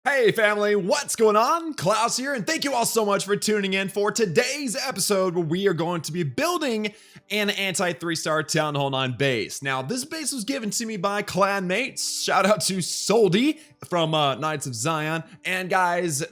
Hey family, what's going on? Klaus here, and thank you all so much for tuning in for today's episode where we are going to be building an anti-3-star Town Hall 9 base. Now, this base was given to me by clanmates. Shout out to Soldy from Knights of Zion. And guys,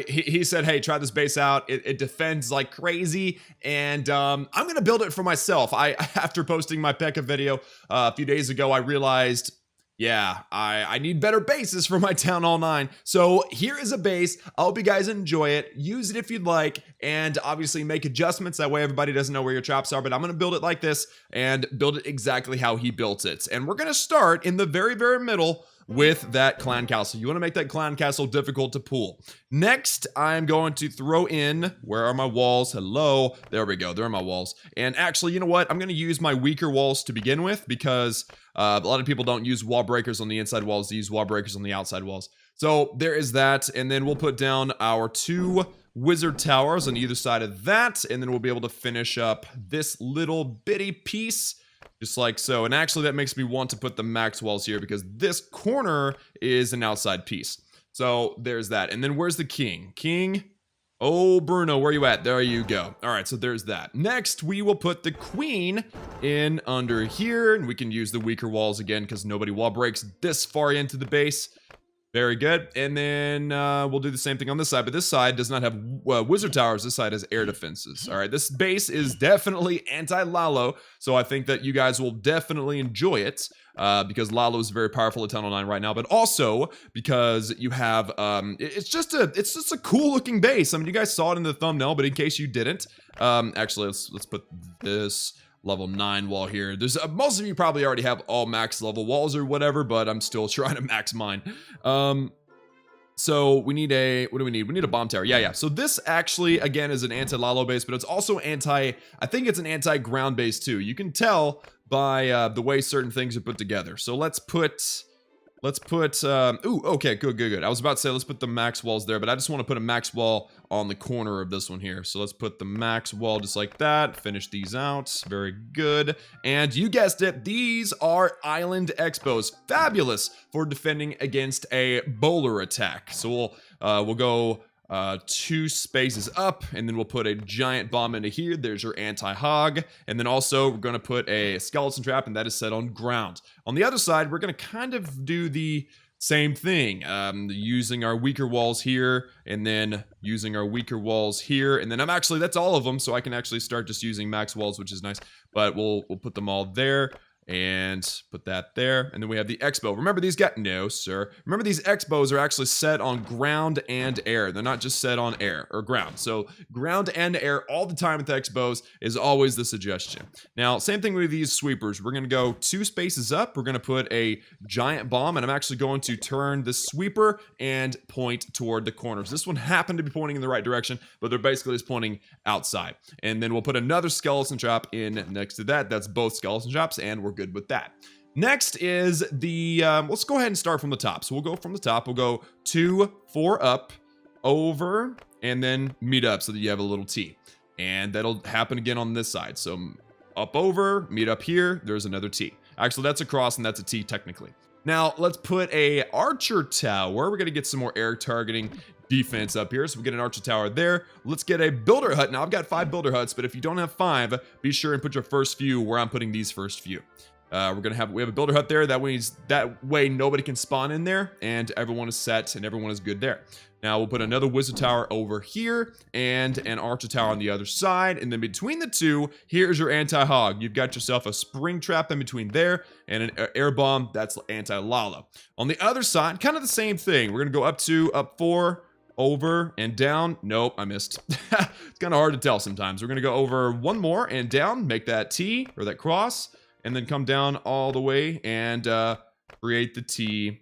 he said, hey, try this base out. It defends like crazy, and I'm gonna build it for myself. After posting my P.E.K.K.A video a few days ago, I realized, yeah, I need better bases for my Town Hall 9. So here is a base. I hope you guys enjoy it. Use it if you'd like, and obviously make adjustments. That way everybody doesn't know where your traps are, but I'm going to build it like this and build it exactly how he built it. And we're going to start in the very, very middle with that clan castle. You want to make that clan castle difficult to pull. Next, I'm going to throw in, where are my walls? Hello, there we go, there are my walls. And actually, you know what? I'm going to use my weaker walls to begin with because a lot of people don't use wall breakers on the inside walls, they use wall breakers on the outside walls. So there is that, and then we'll put down our 2 wizard towers on either side of that, and then we'll be able to finish up this little bitty piece just like so. And actually that makes me want to put the max walls here because this corner is an outside piece. So there's that. And then where's the king? King? Oh, Bruno, where are you at? There you go. All right, so there's that. Next, we will put the queen in under here, and we can use the weaker walls again because nobody wall breaks this far into the base. Very good. And then we'll do the same thing on this side, but this side does not have wizard towers. This side has air defenses. All right, this base is definitely anti-Lalo, so I think that you guys will definitely enjoy it because Lalo is very powerful at Town Hall 9 right now, but also because you have it's just a cool looking base. I mean, you guys saw it in the thumbnail, but in case you didn't, actually let's put this level 9 wall here. There's most of you probably already have all max level walls or whatever, but I'm still trying to max mine. So we need what do we need? We need a bomb tower. Yeah. So this actually, again, is an anti-Lalo base, but it's also I think it's an anti-ground base too. You can tell by the way certain things are put together. So let's put, ooh, okay, good. I was about to say, let's put the max walls there, but I just want to put a max wall on the corner of this one here. So let's put the max wall just like that, finish these out, very good. And you guessed it, these are island expos, fabulous for defending against a bowler attack. So we'll go 2 spaces up, and then we'll put a giant bomb into here. There's your anti-hog, and then also we're going to put a skeleton trap, and that is set on ground. On the other side, we're going to kind of do the same thing, using our weaker walls here, and then using our weaker walls here, and then that's all of them, so I can actually start just using max walls, which is nice. But we'll put them all there and put that there, and then we have the expo. Remember these guys? No, sir. Remember these expos are actually set on ground and air. They're not just set on air or ground. So ground and air all the time with the expos is always the suggestion. Now, same thing with these sweepers. We're gonna go 2 spaces up. We're gonna put a giant bomb, and I'm actually going to turn the sweeper and point toward the corners. This one happened to be pointing in the right direction, but they're basically just pointing outside. And then we'll put another skeleton trap in next to that. That's both skeleton traps, and we're good with that. Next is the, let's go ahead and start from the top. So we'll go from the top, we'll go 2, 4 up, over, and then meet up so that you have a little T. And that'll happen again on this side. So up over, meet up here, there's another T. Actually, that's a cross and that's a T technically. Now, let's put a archer tower. We're gonna get some more air targeting defense up here, so we get an archer tower there. Let's get a builder hut. Now I've got 5 builder huts, but if you don't have 5, be sure and put your first few where I'm putting these first few. We have a builder hut there. That way nobody can spawn in there, and everyone is set and everyone is good there. Now we'll put another wizard tower over here and an archer tower on the other side, and then between the two, here's your anti-hog. You've got yourself a spring trap in between there and an air bomb. That's anti-Lalo. On the other side, kind of the same thing. We're gonna go up 4. Over and down. Nope, I missed. It's kind of hard to tell sometimes. We're going to go over 1 more and down, make that T or that cross, and then come down all the way and create the T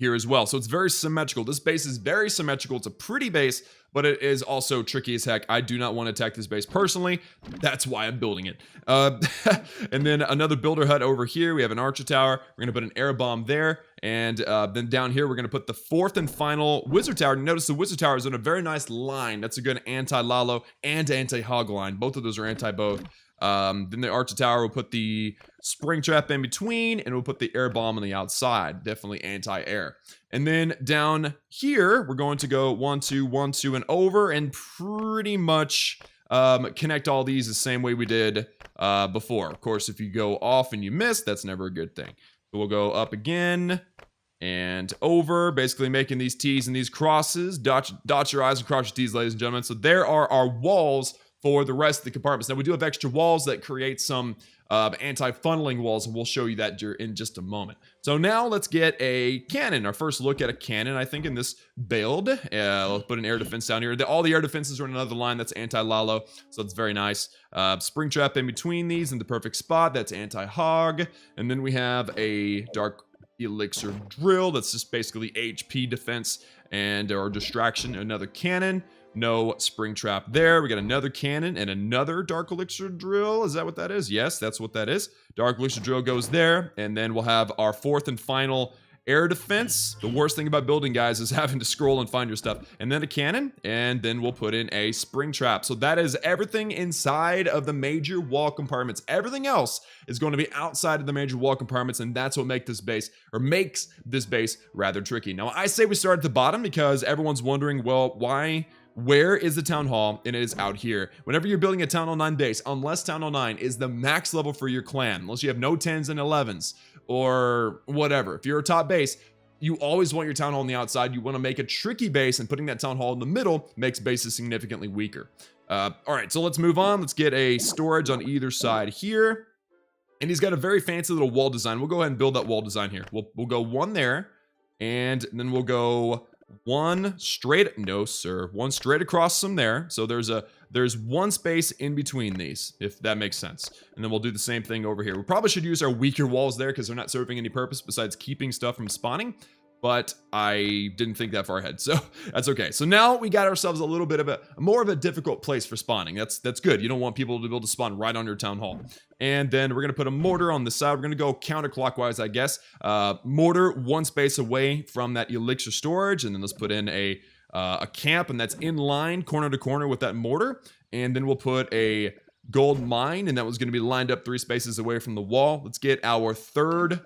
here as well. So it's very symmetrical. This base is very symmetrical. It's a pretty base, but it is also tricky as heck. I do not want to attack this base personally. That's why I'm building it. And then another builder hut over here. We have an archer tower. We're going to put an air bomb there. And then down here, we're going to put the 4th and final wizard tower. Notice the wizard tower is in a very nice line. That's a good anti-Lalo and anti-hog line. Both of those are anti-both. Then the Archer Tower will put the spring trap in between, and we'll put the air bomb on the outside. Definitely anti-air. And then down here, we're going to go 1, 2, 1, 2, and over, and pretty much connect all these the same way we did before. Of course, if you go off and you miss, that's never a good thing. So we'll go up again and over, basically making these T's and these crosses. Dot your I's and cross your T's, ladies and gentlemen. So there are our walls for the rest of the compartments. Now, we do have extra walls that create some anti-funneling walls, and we'll show you that in just a moment. So now let's get a cannon. Our first look at a cannon, I think, in this build. Let's put an air defense down here. All the air defenses are in another line. That's anti-Lalo, so that's very nice. Spring trap in between these in the perfect spot. That's anti-hog. And then we have a dark elixir drill. That's just basically HP defense and or distraction. Another cannon. No spring trap there. We got another cannon and another dark elixir drill. Is that what that is? Yes, that's what that is. Dark elixir drill goes there. And then we'll have our fourth and final air defense. The worst thing about building, guys, is having to scroll and find your stuff. And then a cannon. And then we'll put in a spring trap. So that is everything inside of the major wall compartments. Everything else is going to be outside of the major wall compartments. And that's what makes this base rather tricky. Now, I say we start at the bottom because everyone's wondering, well, where is the town hall? And it is out here. Whenever you're building a town hall 9 base, unless town hall 9 is the max level for your clan, unless you have no 10s and 11s or whatever. If you're a top base, you always want your town hall on the outside. You want to make a tricky base, and putting that town hall in the middle makes bases significantly weaker. All right, so let's move on. Let's get a storage on either side here. And he's got a very fancy little wall design. We'll go ahead and build that wall design here. We'll go one there, and then we'll go one straight across from there. So there's one space in between these, if that makes sense. And then we'll do the same thing over here. We probably should use our weaker walls there because they're not serving any purpose besides keeping stuff from spawning. But I didn't think that far ahead, so that's okay. So now we got ourselves a little bit of more of a difficult place for spawning. That's good. You don't want people to be able to spawn right on your town hall. And then we're gonna put a mortar on the side. We're gonna go counterclockwise, I guess. Mortar one space away from that elixir storage, and then let's put in a camp, and that's in line, corner to corner with that mortar. And then we'll put a gold mine, and that was gonna be lined up 3 spaces away from the wall. Let's get our third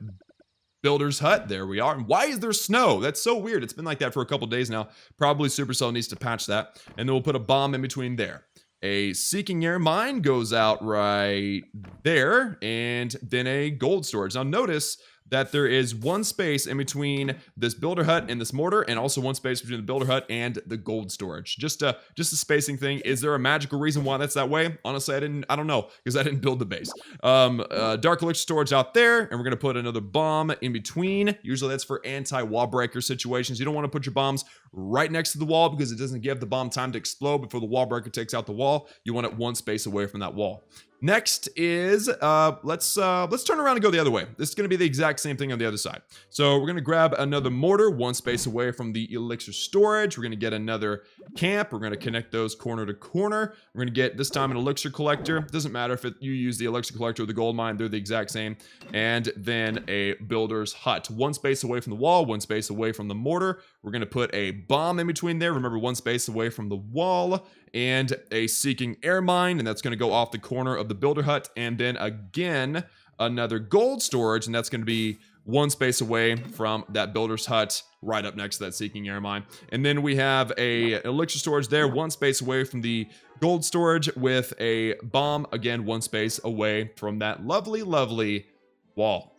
builder's hut. There we are. And why is there snow? That's so weird. It's been like that for a couple days now. Probably Supercell needs to patch that. And then we'll put a bomb in between there. A seeking air mine goes out right there, and then a gold storage. Now notice that there is one space in between this builder hut and this mortar, and also one space between the builder hut and the gold storage. Just a spacing thing. Is there a magical reason why that's that way? Honestly, I don't know, because I didn't build the base. Dark elixir storage out there, and we're gonna put another bomb in between. Usually that's for anti-wall breaker situations. You don't want to put your bombs right next to the wall because it doesn't give the bomb time to explode before the wall breaker takes out the wall. You want it one space away from that wall. Next is, let's turn around and go the other way. This is going to be the exact same thing on the other side. So we're going to grab another mortar, one space away from the elixir storage. We're going to get another camp. We're going to connect those corner to corner. We're going to get, this time, an elixir collector. Doesn't matter if you use the elixir collector or the gold mine. They're the exact same. And then a builder's hut. One space away from the wall, one space away from the mortar. We're going to put a bomb in between there. Remember, one space away from the wall. And a seeking air mine, and that's going to go off the corner of the builder hut. And then again, another gold storage, and that's going to be one space away from that builder's hut, right up next to that seeking air mine. And then we have a elixir storage there, one space away from the gold storage, with a bomb, again, one space away from that lovely, lovely wall.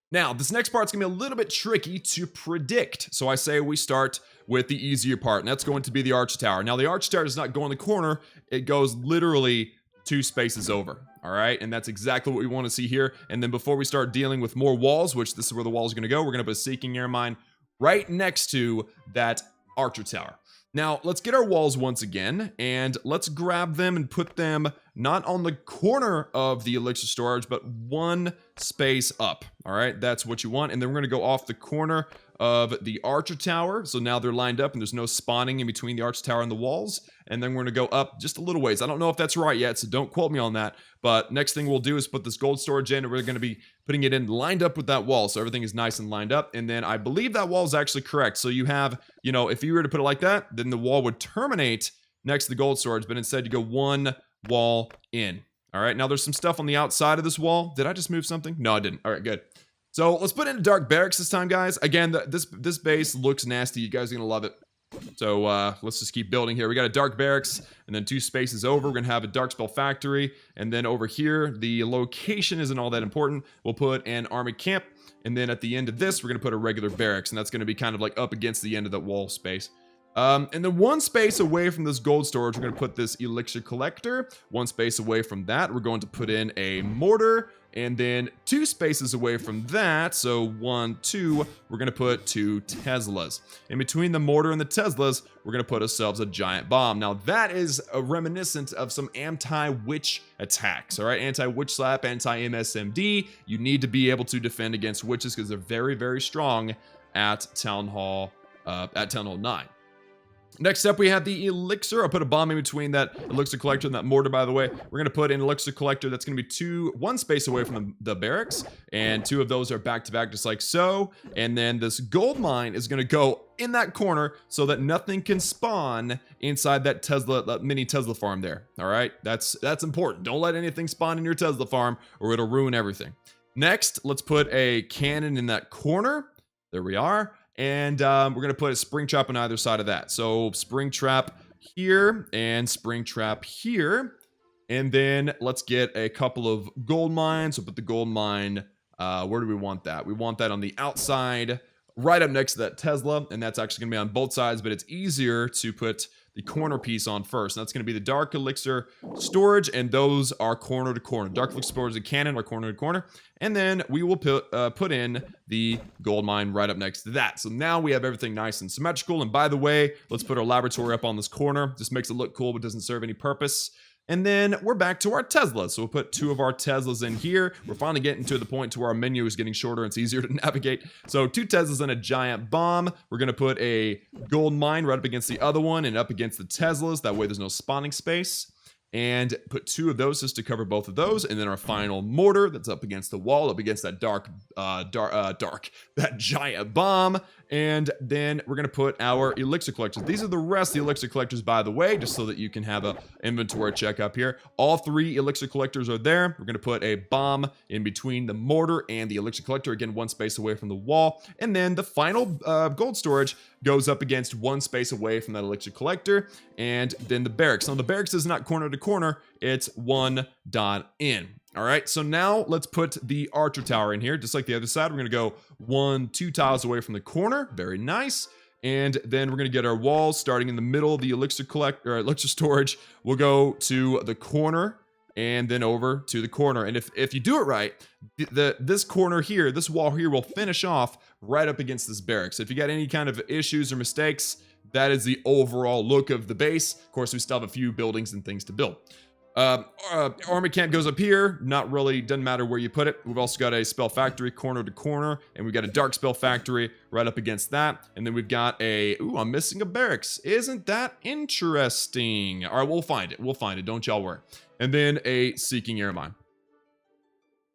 Now, this next part's gonna be a little bit tricky to predict. So I say we start with the easier part, and that's going to be the arch tower. Now, the arch tower does not go in the corner. It goes literally 2 spaces over, all right? And that's exactly what we want to see here. And then before we start dealing with more walls, which this is where the wall is gonna go, we're gonna put a seeking air mine right next to that archer tower. Now, let's get our walls once again, and let's grab them and put them not on the corner of the elixir storage, but one space up. All right, that's what you want. And then we're going to go off the corner of the archer tower. So now they're lined up and there's no spawning in between the archer tower and the walls. And then we're going to go up just a little ways. I don't know if that's right yet, so don't quote me on that. But next thing we'll do is put this gold storage in, and we're going to be putting it in lined up with that wall. So everything is nice and lined up. And then I believe that wall is actually correct. So you have, you know, if you were to put it like that, then the wall would terminate next to the gold storage, but instead you go one wall in. All right, now there's some stuff on the outside of this wall. Did I just move something? No, I didn't. All right, good. So let's put in a dark barracks this time, guys. Again, this base looks nasty. You guys are gonna love it. So let's just keep building here. We got a dark barracks, and then 2 spaces over, we're gonna have a dark spell factory, and then over here, the location isn't all that important. We'll put an army camp, and then at the end of this, we're gonna put a regular barracks, and that's gonna be kind of like up against the end of that wall space. And then 1 space away from this gold storage, we're going to put this elixir collector. 1 space away from that, we're going to put in a mortar. And then 2 spaces away from that, so 1, 2, we're going to put 2 Teslas. In between the mortar and the Teslas, we're going to put ourselves a giant bomb. Now, that is a reminiscent of some anti-witch attacks, all right? Anti-witch slap, anti-MSMD. You need to be able to defend against witches because they're very, very strong at Town Hall 9. Next up, we have the elixir. I'll put a bomb in between that elixir collector and that mortar, by the way. We're going to put an elixir collector that's going to be 1 space away from the barracks, and 2 of those are back-to-back just like so. And then this gold mine is going to go in that corner so that nothing can spawn inside that mini Tesla farm there. All right, that's important. Don't let anything spawn in your Tesla farm or it'll ruin everything. Next, let's put a cannon in that corner. There we are. And we're going to put a spring trap on either side of that. So spring trap here and spring trap here. And then let's get a couple of gold mines. We'll put the gold mine, where do we want that? We want that on the outside, right up next to that Tesla. And that's actually going to be on both sides, but it's easier to put the corner piece on first. And that's going to be the dark elixir storage, and those are corner to corner. Dark elixir storage and cannon are corner to corner. And then we will put in the gold mine right up next to that. So now we have everything nice and symmetrical. And by the way, let's put our laboratory up on this corner. Just makes it look cool, but doesn't serve any purpose. And then we're back to our Teslas. So we'll put 2 of our Teslas in here. We're finally getting to the point to where our menu is getting shorter and it's easier to navigate. So 2 Teslas and a giant bomb. We're going to put a gold mine right up against the other one and up against the Teslas. That way there's no spawning space. And put 2 of those just to cover both of those. And then our final mortar that's up against the wall, up against that that giant bomb. And then we're going to put our elixir collectors. These are the rest of the elixir collectors, by the way, just so that you can have a inventory check up here. All 3 elixir collectors are there. We're going to put a bomb in between the mortar and the elixir collector. Again, 1 space away from the wall. And then the final gold storage goes up against 1 space away from that elixir collector. And then the barracks. Now, the barracks is not corner to corner. It's 1 dot in. All right, so now let's put the archer tower in here. Just like the other side, we're going to go 1, 2 tiles away from the corner. Very nice. And then we're going to get our walls starting in the middle of the elixir elixir storage. We'll go to the corner and then over to the corner. And if you do it right, this corner here, this wall here will finish off right up against this barracks. If you got any kind of issues or mistakes, that is the overall look of the base. Of course, we still have a few buildings and things to build. Army camp goes up here. Not really, doesn't matter where you put it. We've also got a spell factory corner to corner, and we've got a dark spell factory right up against that. And then we've got I'm missing a barracks. Isn't that interesting? All right, we'll find it. We'll find it. Don't y'all worry. And then a seeking air mine.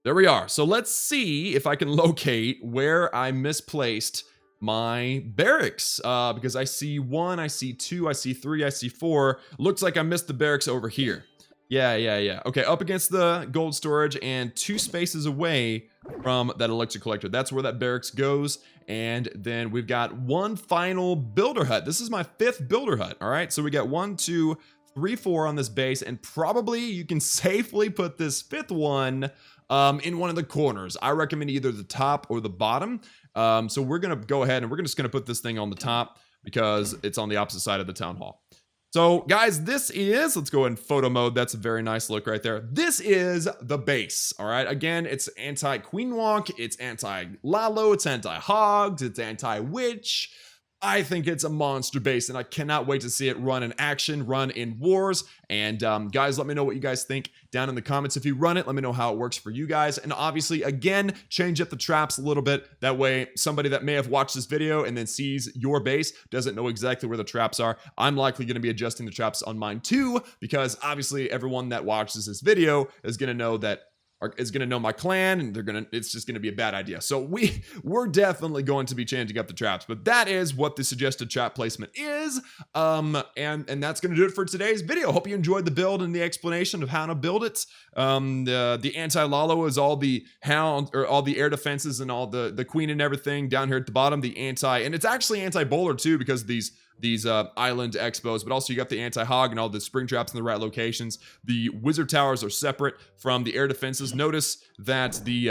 There we are. So let's see if I can locate where I misplaced my barracks, because I see 1, I see 2, I see 3, I see 4. Looks like I missed the barracks over here. Yeah. Okay, up against the gold storage and 2 spaces away from that elixir collector. That's where that barracks goes. And then we've got 1 final builder hut. This is my 5th builder hut. All right, so we got 1, 2, 3, 4 on this base, and probably you can safely put this 5th one in one of the corners. I recommend either the top or the bottom. So we're gonna go ahead and we're just gonna put this thing on the top because it's on the opposite side of the town hall. So guys, this is, let's go in photo mode. That's a very nice look right there. This is the base, all right? Again, it's anti-queen walk, it's anti-Lalo, it's anti-hogs, it's anti-witch. I think it's a monster base, and I cannot wait to see it run in action, run in wars. And guys, let me know what you guys think down in the comments. If you run it, let me know how it works for you guys. And obviously, again, change up the traps a little bit. That way, somebody that may have watched this video and then sees your base doesn't know exactly where the traps are. I'm likely going to be adjusting the traps on mine too, because obviously everyone that watches this video is going to know that is going to know my clan, and it's just going to be a bad idea. So we're definitely going to be changing up the traps, but that is what the suggested trap placement is. And that's going to do it for today's video. Hope you enjoyed the build and the explanation of how to build it. The anti-Lalo is all the hound, or all the air defenses and all the queen and everything down here at the bottom. And it's actually anti-bowler too, because of these island expos, but also you got the anti-hog and all the spring traps in the right locations. The wizard towers are separate from the air defenses. Notice that the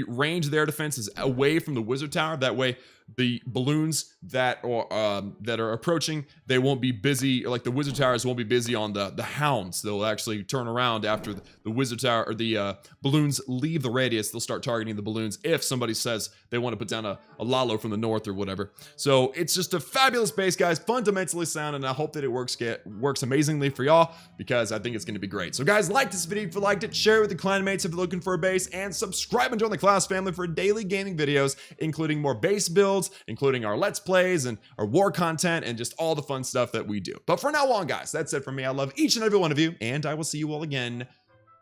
range of the air defense is away from the wizard tower. That way the balloons that are approaching, they won't be busy, like the wizard towers won't be busy on the hounds. They'll actually turn around after the wizard tower, or the balloons leave the radius. They'll start targeting the balloons if somebody says they want to put down a Lalo from the north or whatever. So it's just a fabulous base, guys, fundamentally sound, and I hope that it works amazingly for y'all, because I think it's going to be great. So guys, like this video if you liked it, share it with your clan mates if you're looking for a base, and subscribe and join the Klaus family for daily gaming videos, including more base builds, including our Let's Plays and our war content and just all the fun stuff that we do. But for now on, guys, that's it from me. I love each and every one of you, and I will see you all again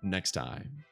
next time.